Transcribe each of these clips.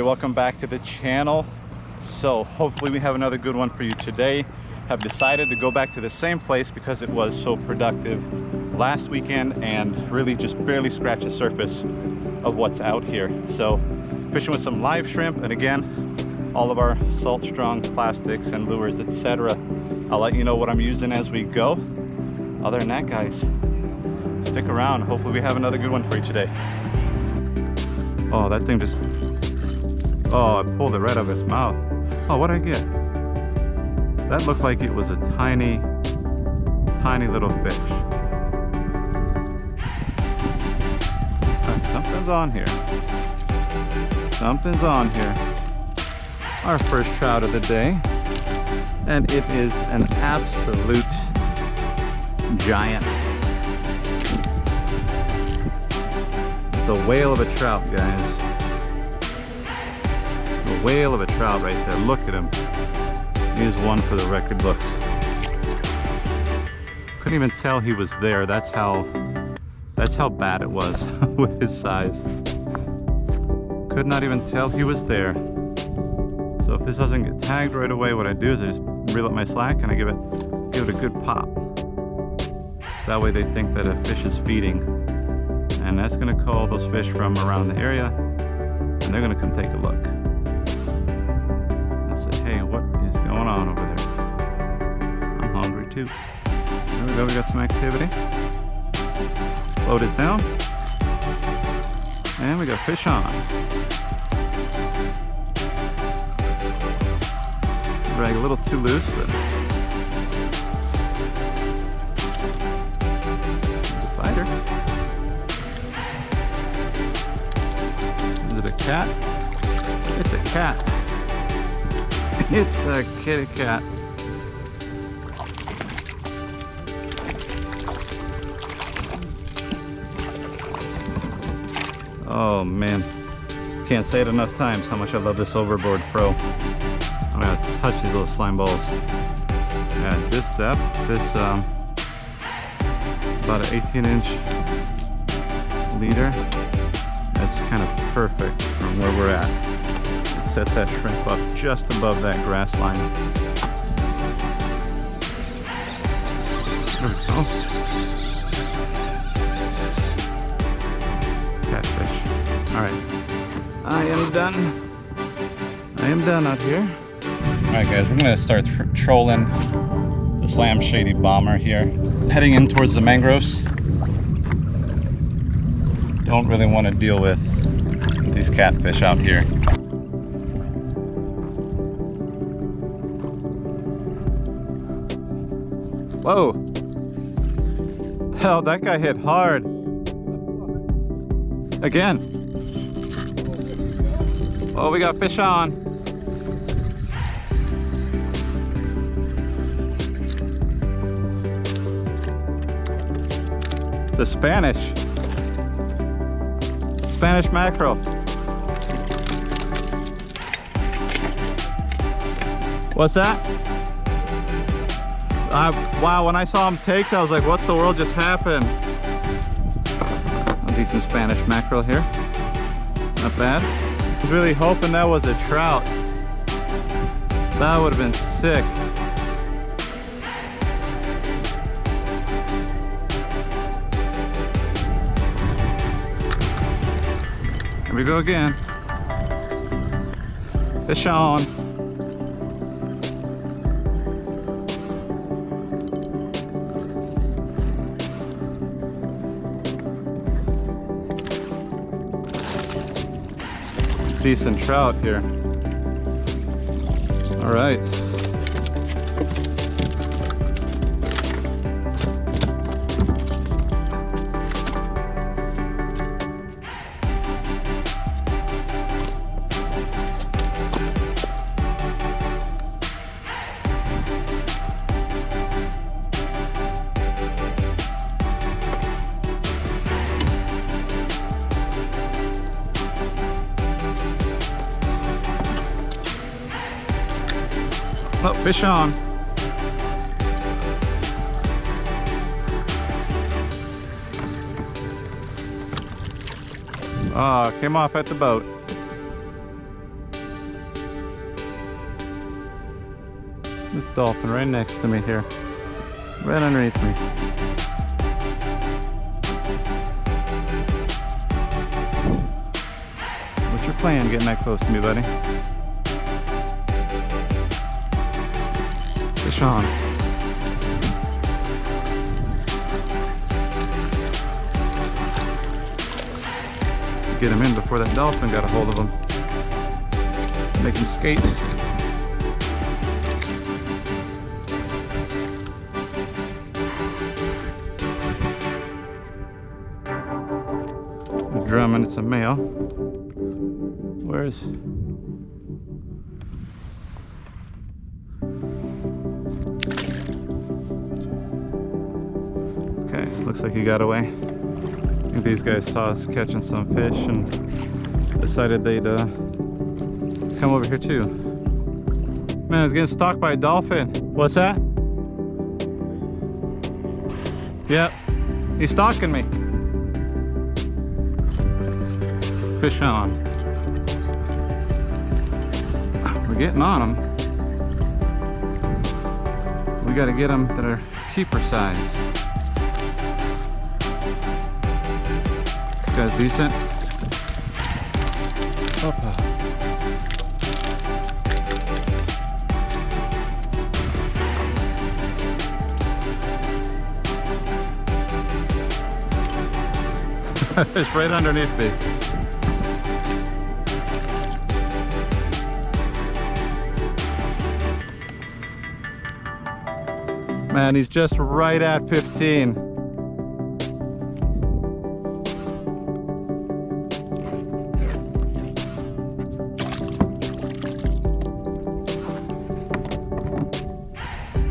Welcome back to the channel. So hopefully we have another good one for you today. Have decided to go back to the same place because it was so productive last weekend and really just barely scratched the surface of what's out here. So fishing with some live shrimp, and again, all of our salt strong plastics and lures, etc. I'll let you know what I'm using as we go. Other than that, guys, stick around. Hopefully we have another good one for you today. Oh, that thing just... Oh, I pulled it right out of his mouth. Oh, what did I get? That looked like it was a tiny, tiny little fish. Something's on here. Something's on here. Our first trout of the day. And it is an absolute giant. It's a whale of a trout, guys. A whale of a trout right there. Look at him. He's one for the record books. Couldn't even tell he was there. That's how bad it was with his size. Could not even tell he was there. So if this doesn't get tagged right away, what I do is I just reel up my slack and I give it a good pop. That way they think that a fish is feeding, and that's going to call those fish from around the area, and they're going to come take a look. Hey, what is going on over there? I'm hungry too. There we go, we got some activity. Float it down. And we got fish on. Drag a little too loose, but it's a fighter. Is it a cat? It's a cat. It's a kitty cat. Oh man, can't say it enough times how much I love this Overboard Pro. I'm gonna touch these little slime balls. At this depth, about an 18-inch leader, that's kind of perfect from where we're at. Sets that shrimp up just above that grass line. There we go. Catfish. Alright. I am done. I am done out here. Alright guys, we're going to start trolling the SLAM Shady bomber here. Heading in towards the mangroves. Don't really want to deal with these catfish out here. Whoa! Hell, that guy hit hard. Again. Oh, we got fish on. It's a Spanish mackerel. What's that? Wow, when I saw him take that, I was like, what the world just happened? A decent Spanish mackerel here. Not bad. I was really hoping that was a trout. That would have been sick. Here we go again. Fish on. Decent trout here. All right. Oh, fish on. Ah, came off at the boat. This dolphin right next to me here. Right underneath me. What's your plan getting that close to me, buddy? Fish on. Get him in before that dolphin got a hold of him. Make him skate. Drumming, it's a male. Where's... Okay, looks like he got away. I think these guys saw us catching some fish and decided they'd come over here too. Man, I was getting stalked by a dolphin. What's that? Yep, he's stalking me. Fish on. We're getting on them. We got to get them that are keeper size. This guy's decent. Opa. It's right underneath me. Man, he's just right at 15.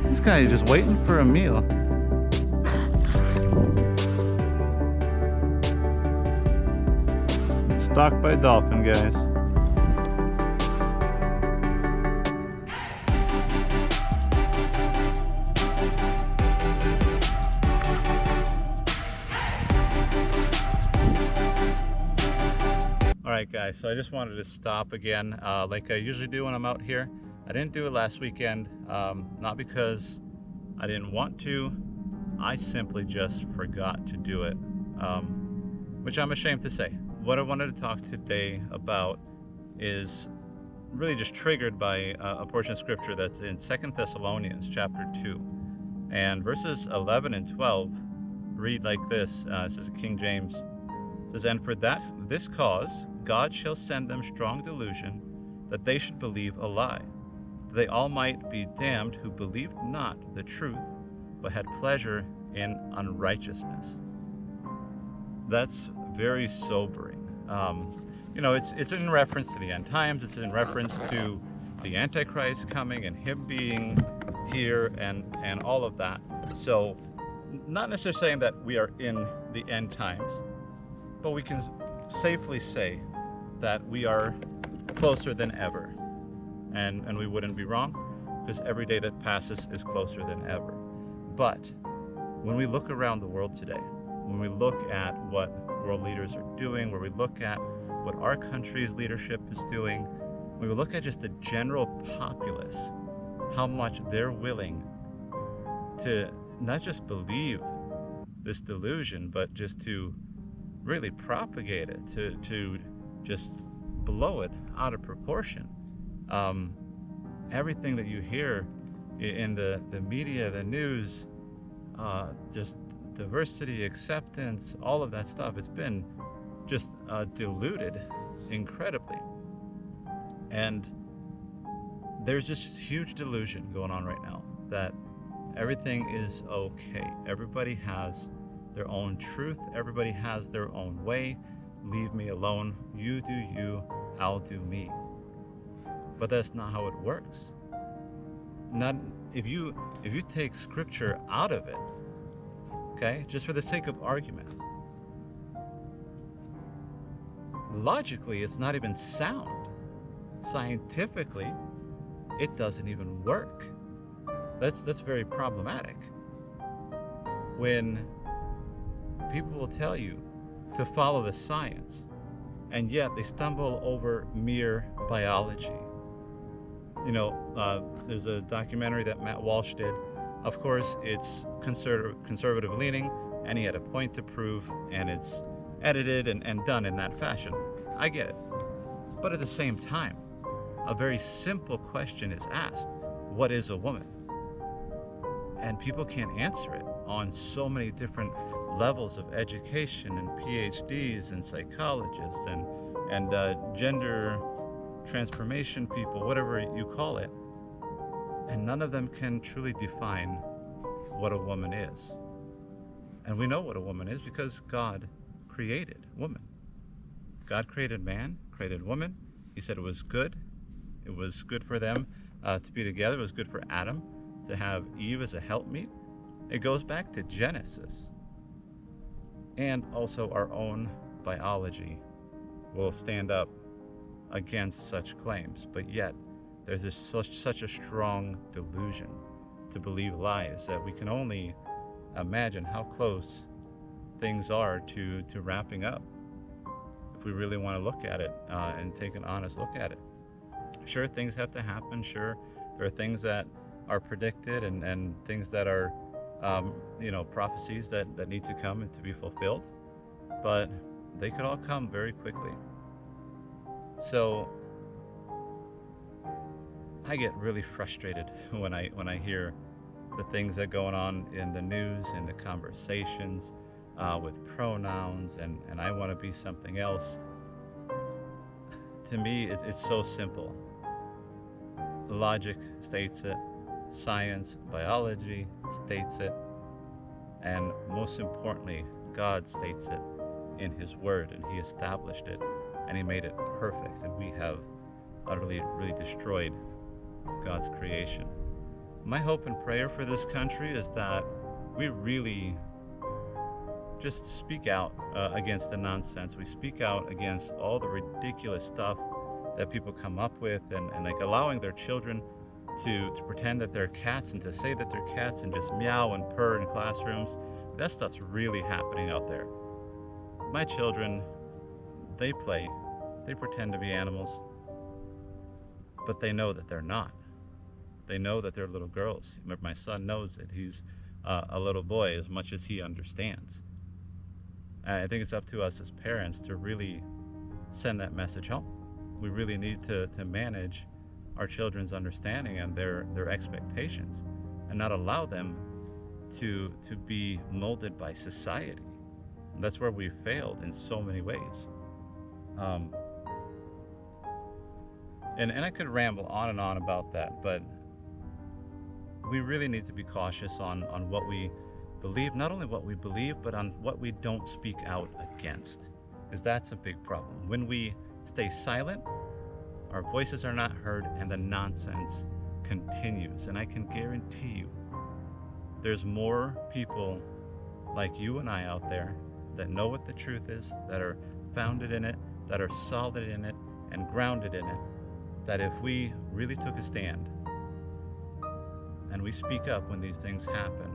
This guy is just waiting for a meal. Stalked by a dolphin, guys. Alright guys, so I just wanted to stop again like I usually do when I'm out here. I didn't do it last weekend, not because I didn't want to, I simply just forgot to do it, which I'm ashamed to say. What I wanted to talk today about is really just triggered by a portion of scripture that's in 2 Thessalonians chapter 2. And verses 11 and 12 read like this. It says King James. It says, "And for this cause God shall send them strong delusion, that they should believe a lie, that they all might be damned who believed not the truth, but had pleasure in unrighteousness." That's very sobering. You know, it's in reference to the end times. It's in reference to the Antichrist coming and him being here and all of that. So, not necessarily saying that we are in the end times, but we can safely say that we are closer than ever. And we wouldn't be wrong, because every day that passes is closer than ever. But when we look around the world today, when we look at what world leaders are doing, where we look at what our country's leadership is doing, when we look at just the general populace, how much they're willing to not just believe this delusion, but just to really propagate it, to just blow it out of proportion. Everything that you hear in the media, the news, just diversity, acceptance, all of that stuff, it's been just diluted incredibly. And there's just huge delusion going on right now that everything is okay. Everybody has their own truth. Everybody has their own way. Leave me alone. You do you, I'll do me. But that's not how it works. Not if you take scripture out of it, okay, just for the sake of argument, logically it's not even sound. Scientifically, it doesn't even work. That's very problematic. When people will tell you to follow the science, and yet they stumble over mere biology. There's a documentary that Matt Walsh did. Of course, it's conservative leaning, and he had a point to prove, and it's edited and done in that fashion. I get it. But at the same time, a very simple question is asked: what is a woman? And people can't answer it on so many different levels of education and PhDs and psychologists and gender transformation people, whatever you call it. And none of them can truly define what a woman is. And we know what a woman is because God created woman. God created man, created woman. He said it was good. It was good for them to be together. It was good for Adam to have Eve as a helpmeet. It goes back to Genesis. And also our own biology will stand up against such claims. But yet, there's such a strong delusion to believe lies that we can only imagine how close things are to wrapping up if we really want to look at it and take an honest look at it. Sure, things have to happen. Sure, there are things that are predicted and things that are prophecies that need to come and to be fulfilled, but they could all come very quickly. So I get really frustrated when I hear the things that are going on in the news and the conversations with pronouns and I want to be something else. To me, it's so simple. Logic states it, science, biology states it, and most importantly, God states it in His Word, and He established it, and He made it perfect, and we have utterly really destroyed God's creation. My hope and prayer for this country is that we really just speak out against the nonsense. We speak out against all the ridiculous stuff that people come up with, and like allowing their children to pretend that they're cats and to say that they're cats and just meow and purr in classrooms. That stuff's really happening out there. My children, they play, they pretend to be animals, but they know that they're not. They know that they're little girls. My son knows that he's a little boy as much as he understands. And I think it's up to us as parents to really send that message home. We really need to manage our children's understanding and their expectations, and not allow them to be molded by society. And that's where we've failed in so many ways. And I could ramble on and on about that, but we really need to be cautious on what we believe, not only what we believe, but on what we don't speak out against, because that's a big problem. When we stay silent, our voices are not heard, and the nonsense continues. And I can guarantee you, there's more people like you and I out there that know what the truth is, that are founded in it, that are solid in it, and grounded in it, that if we really took a stand and we speak up when these things happen,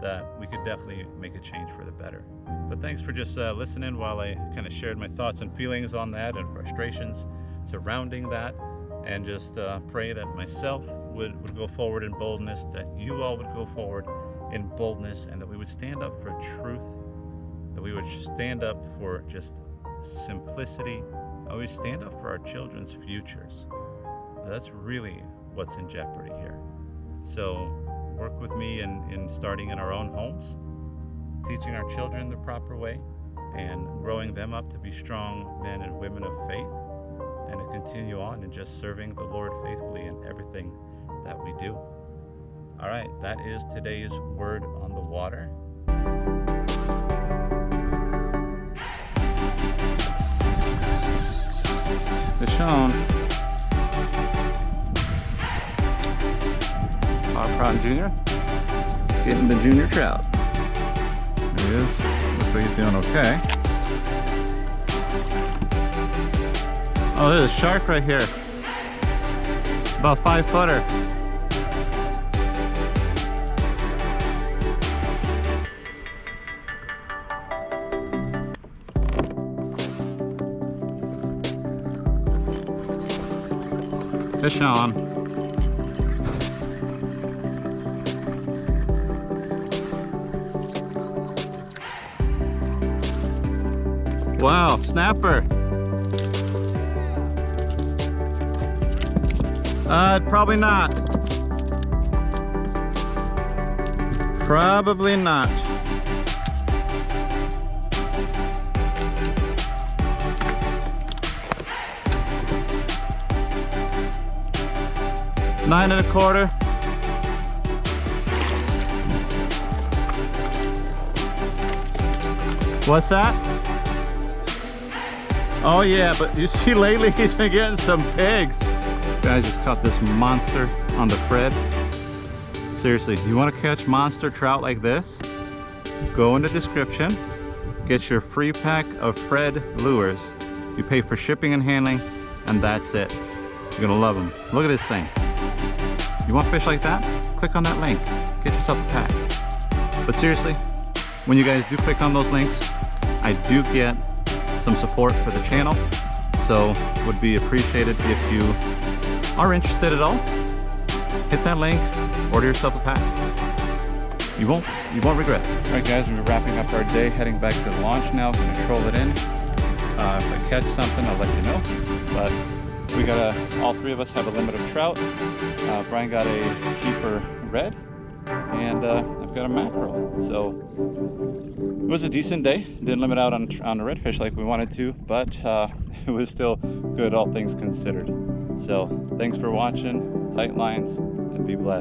that we could definitely make a change for the better. But thanks for just listening while I kind of shared my thoughts and feelings on that and frustrations surrounding that, and just pray that myself would go forward in boldness, that you all would go forward in boldness, and that we would stand up for truth, that we would stand up for just simplicity, and we would stand up for our children's futures. That's really what's in jeopardy here. So work with me in starting in our own homes, teaching our children the proper way, and growing them up to be strong men and women of faith, and to continue on in just serving the Lord faithfully in everything that we do. All right, that is today's Word on the Water. Deshaun. Prawn Jr. Getting the junior trout. There he is. Looks like he's doing okay. Oh, there's a shark right here. About 5-footer. Fish on. Wow, snapper. Probably not. Probably not. Nine and a quarter. What's that? Oh yeah, but you see lately he's been getting some pigs. Guys, just caught this monster on the Fred. Seriously, you want to catch monster trout like this? Go in the description, get your free pack of Fred lures. You pay for shipping and handling, and that's it. You're gonna love them. Look at this thing. You want fish like that? Click on that link. Get yourself a pack. But seriously, when you guys do click on those links, I do get some support for the channel. So would be appreciated if you are interested at all. Hit that link, order yourself a pack. You won't regret it. All right guys, we're wrapping up our day, heading back to the launch now. Gonna troll it in. If I catch something, I'll let you know. But we got all three of us have a limit of trout. Brian got a keeper red, and I've got a mackerel. So it was a decent day. Didn't limit out on the redfish like we wanted to, but it was still good, all things considered. So thanks for watching. Tight lines, and be blessed.